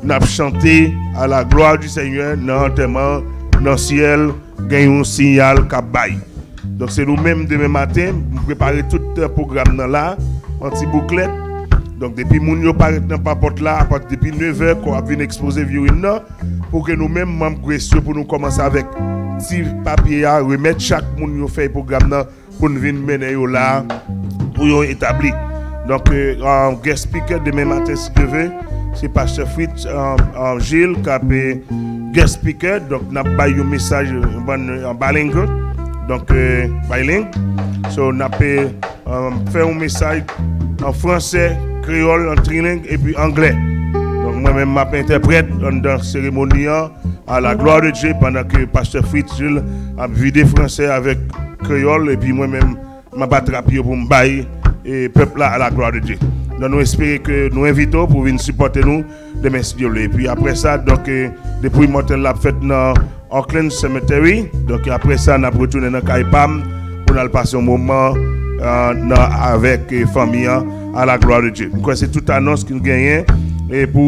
n'a chanter à la gloire du Seigneur dans enterrement dans ciel gagne un signal cap bail. Donc c'est nous même demain matin nous préparer tout le programme dans là, un petit bouclette. Donc depuis moun yo paraît dans papote là à partir depuis 9h qu'on va venir exposer violine pour que nous mêmes membres gracieux pour nous commencer avec petit papier à remettre chaque moun yo fait programme là pour nous venir mener yo là pour yo établir. Donc guest speaker demain matin si Dieu veut, c'est pasteur Fritz Gilles qui a guest speaker, donc n'a pas eu message en bilingue. Donc bilingue. So n'a fait un message en français, créole, en trilingue et puis anglais. Donc moi-même m'interprète dans la cérémonie à la gloire de Dieu pendant que pasteur Fritz Gilles a vidé français avec créole et puis moi-même m'a battrapié pour me bailler et peuple là à la gloire de Dieu. Donc nous espérons que nous invitons pour venir supporter nous demain si Dieu veut. Et puis après ça donc depuis mortel l'a fait dans Auckland Cemetery. Donc après ça on a retourné dans Kaipam pour nous passer un moment avec famille à la gloire de Dieu. Donc c'est toute annonce qu'il gagne et pour